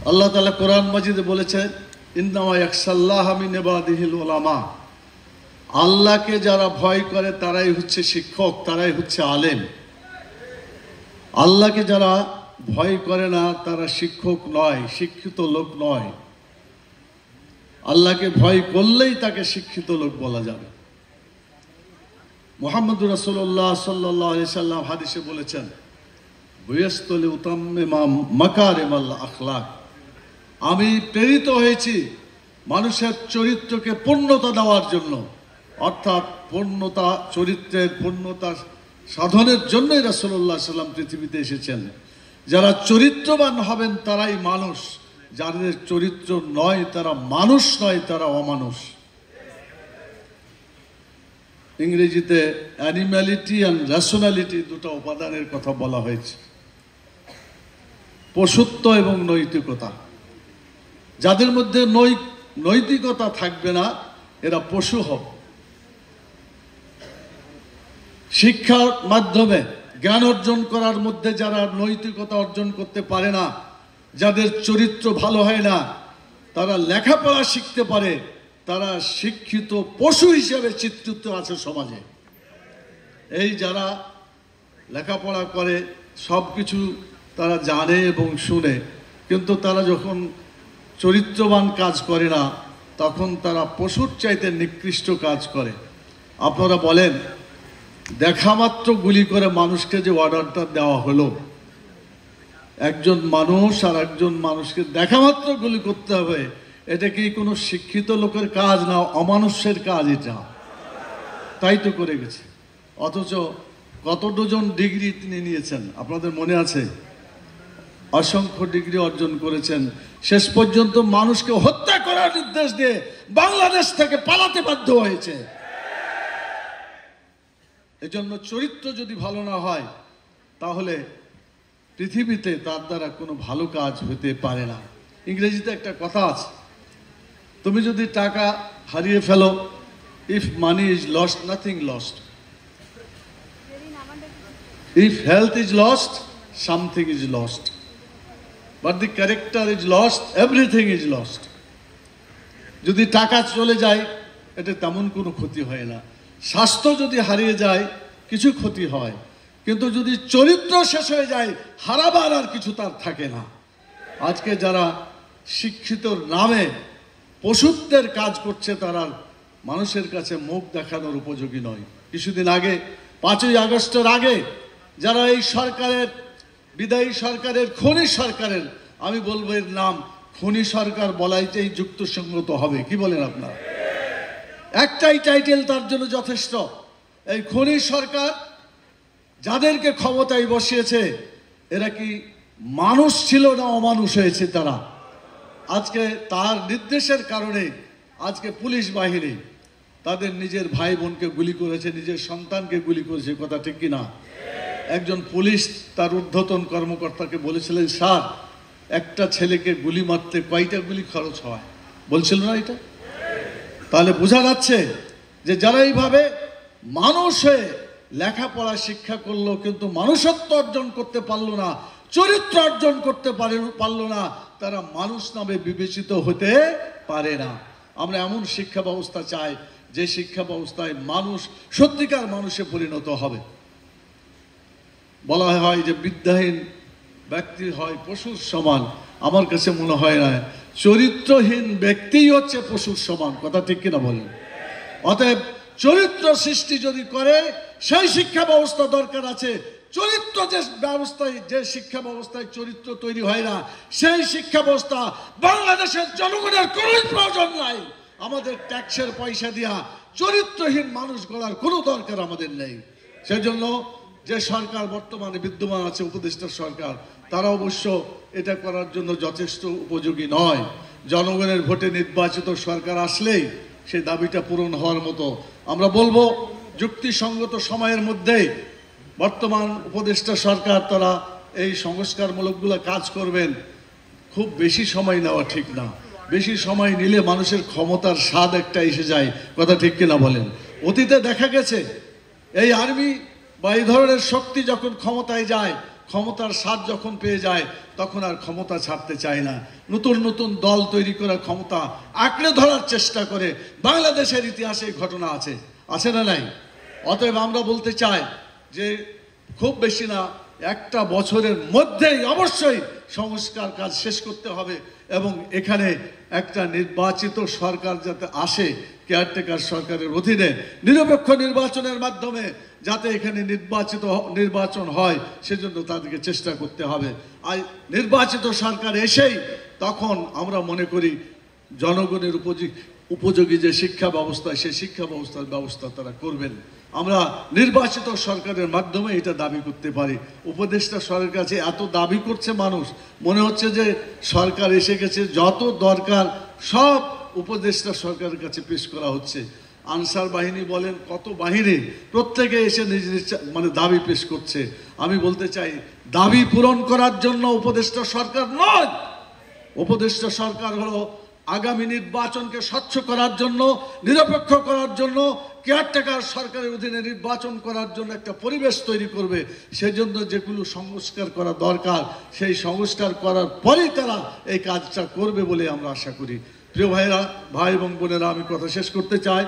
আল্লাহ তাআলা কোরআন মাজিদে বলেছেন, ইন্নামা ইয়াখশাল্লাহা মিন ইবাদিহিল উলামা। আল্লাহকে যারা ভয় করে তারাই হচ্ছে শিক্ষক, তারাই হচ্ছে আলেম। আল্লাহকে যারা ভয় করে না তারা শিক্ষক নয়, শিক্ষিত লোক নয়। আল্লাহকে ভয় করলেই তাকে শিক্ষিত লোক বলা যাবে। মুহাম্মদুর রাসূলুল্লাহ সাল্লাল্লাহু আলাইহি সাল্লাম হাদিসে বলেছেন, বুইসতু লিউতাম্মিমা মাকারিমাল আখলাক। আমি প্রেরিত হয়েছি মানুষের চরিত্রকে পূর্ণতা দেওয়ার জন্য, অর্থাৎ পূর্ণতা, চরিত্রের পূর্ণতা সাধনের জন্যই রাসূলুল্লাহ সাল্লাম পৃথিবীতে এসেছেন। যারা চরিত্রবান হবেন তারাই মানুষ, যাদের চরিত্র নয় তারা মানুষ নয়, তারা অমানুষ। ইংরেজিতে অ্যানিম্যালিটি অ্যান্ড রেশনালিটি দুটো উপাদানের কথা বলা হয়েছে, পশুত্ব এবং নৈতিকতা। যাদের মধ্যে নৈতিকতা থাকবে না এরা পশু হবে। শিক্ষার মাধ্যমে জ্ঞান অর্জন করার মধ্যে যারা নৈতিকতা অর্জন করতে পারে না, যাদের চরিত্র ভালো হয় না, তারা লেখাপড়া শিখতে পারে, তারা শিক্ষিত পশু হিসেবে চিত্রিত আছে সমাজে। এই যারা লেখাপড়া করে সব কিছু তারা জানে এবং শুনে, কিন্তু তারা যখন চরিত্রবান কাজ করে না তখন তারা পশুর চাইতে নিকৃষ্ট কাজ করে। আপনারা বলেন, দেখা মাত্র গুলি করে মানুষকে যে অর্ডারটা দেওয়া হলো, একজন মানুষ আর একজন মানুষকে দেখা মাত্র গুলি করতে হবে, এটা কি কোনো শিক্ষিত লোকের কাজ না অমানুষের কাজ? এটা তাই তো করে গেছে। অথচ কত ডজন ডিগ্রি তিনি নিয়েছেন আপনাদের মনে আছে? অসংখ্য ডিগ্রি অর্জন করেছেন। শেষ পর্যন্ত মানুষকে হত্যা করার নির্দেশ দিয়ে বাংলাদেশ থেকে পালাতে বাধ্য হয়েছে। এজন্য চরিত্র যদি ভালো না হয় তাহলে পৃথিবীতে তার দ্বারা কোনো ভালো কাজ হতে পারে না। ইংরেজিতে একটা কথা আছে, তুমি যদি টাকা হারিয়ে ফেলো, if money is lost nothing lost, if health is lost something is lost, but the character is lost everything is lost. যদি টাকা চলে যায় এটা তেমন কোনো ক্ষতি হয় না, স্বাস্থ্য যদি হারিয়ে যায় কিছু ক্ষতি হয়, কিন্তু যদি চরিত্র শেষ হয়ে যায় হারাবার আর কিছু তার থাকে না। আজকে যারা শিক্ষিতর নামে পশুত্বের কাজ করছে তারা মানুষের কাছে মুখ দেখানোর উপযোগী নয়। কিছুদিন আগে 5ই আগস্টের আগে যারা এই সরকারের, বিদায়ী সরকারের, খনি সরকারের, আমি বলবো এর নাম খনি সরকার বলাইতেই যুক্তিসঙ্গত হবে। কি বলেন আপনারা? একটাই টাইটেল তার জন্য যথেষ্ট। এই খনি সরকার যাদেরকে ক্ষমতায় বসিয়েছে এরা কি মানুষ ছিল না অমানুষ হয়েছে তারা? আজকে তার নির্দেশের কারণে আজকে পুলিশ বাহিনী তাদের নিজের ভাই বোনকে গুলি করেছে, নিজের সন্তানকে গুলি করেছে। কথা ঠিক কিনা? একজন পুলিশ তার ঊর্ধ্বতন কর্মকর্তাকে বলেছিলেন, স্যার একটা ছেলেকে গুলি মারতে কয়টা গুলি খরচ হয়? বলছিল না এটা? তাহলে বোঝা যাচ্ছে যে যারা এইভাবে মানুষ হয়ে লেখাপড়া শিক্ষা করলো কিন্তু মানুষত্ব অর্জন করতে পারলো না, চরিত্র অর্জন করতে পারলো না, তারা মানুষ নামে বিবেচিত হতে পারে না। আমরা এমন শিক্ষা ব্যবস্থা চাই যে শিক্ষা ব্যবস্থায় মানুষ সত্যিকার মানুষে পরিণত হবে। বলা হয় যে বিদ্যাহীন ব্যক্তি হয় পশুর সমান, আমার কাছে মনে হয় না, চরিত্রহীন ব্যক্তিই হচ্ছে পশুর সমান। কথা ঠিক কিনা বলেন? অতএব চরিত্র সৃষ্টি যদি করে সেই শিক্ষা ব্যবস্থা দরকার আছে। চরিত্র যে ব্যবস্থায়, যে শিক্ষা ব্যবস্থায় চরিত্র তৈরি হয় না সেই শিক্ষা ব্যবস্থা বাংলাদেশের জনগণের কোনো প্রয়োজন নাই। আমাদের ট্যাক্সের পয়সা দিয়া চরিত্রহীন মানুষ গড়ার কোনো দরকার আমাদের নেই। সেজন্য যে সরকার বর্তমানে বিদ্যমান আছে, উপদেষ্টা সরকার, তারা অবশ্য এটা করার জন্য যথেষ্ট উপযোগী নয়। জনগণের ভোটে নির্বাচিত সরকার আসলেই সেই দাবিটা পূরণ হওয়ার মতো। আমরা বলবো যুক্তিসঙ্গত সময়ের মধ্যেই বর্তমান উপদেষ্টা সরকার তারা এই সংস্কারমূলকগুলো কাজ করবেন। খুব বেশি সময় নেওয়া ঠিক না, বেশি সময় নিলে মানুষের ক্ষমতার স্বাদ একটা এসে যায়। কথা ঠিক কিনা বলেন? অতীতে দেখা গেছে এই আর্মি বা এই ধরনের শক্তি যখন ক্ষমতায় যায় ক্ষমতার স্বাদ যখন পেয়ে যায় তখন আর ক্ষমতা ছাড়তে চায় না, নতুন নতুন দল তৈরি করে ক্ষমতা আঁকড়ে ধরার চেষ্টা করে। বাংলাদেশের ইতিহাসে ঘটনা আছে না নাই? অতএব আমরা বলতে চাই যে খুব বেশি না, একটা বছরের মধ্যেই অবশ্যই সংস্কার কাজ শেষ করতে হবে এবং এখানে একটা নির্বাচিত সরকার যাতে আসে, কেয়ারটেকার সরকারের অধীনে নিরপেক্ষ নির্বাচনের মাধ্যমে যাতে এখানে নির্বাচন হয়, সেজন্য তাদেরকে চেষ্টা করতে হবে। আর নির্বাচিত সরকার এসেই তখন আমরা মনে করি জনগণের উপযোগী যে শিক্ষা ব্যবস্থা, সেই শিক্ষা ব্যবস্থা তারা করবেন। আমরা নির্বাচিত সরকারের মাধ্যমে এটা দাবি করতে পারি। উপদেষ্টা সরকারের কাছে এত দাবি করছে মানুষ, মনে হচ্ছে যে সরকার এসে গেছে, যত দরকার সব উপদেষ্টা সরকারের কাছে পেশ করা হচ্ছে। আনসার বাহিনী বলেন, কত বাহিনী, প্রত্যেকে এসে নিজ মানে দাবি পেশ করছে। আমি বলতে চাই, দাবি পূরণ করার জন্য উপদেষ্টা সরকার নয়, উপদেষ্টা সরকার হলো আগামী নির্বাচনকে স্বচ্ছ করার জন্য, নিরপেক্ষ করার জন্য, কেয়ারটেকার সরকারের অধীনে নির্বাচন করার জন্য একটা পরিবেশ তৈরি করবে। সেজন্য যেগুলো সংস্কার করা দরকার, সেই সংস্কার করার পরেই তারা এই কাজটা করবে বলে আমরা আশা করি। প্রিয় ভাইরা, ভাই এবং বোনেরা, আমি কথা শেষ করতে চাই।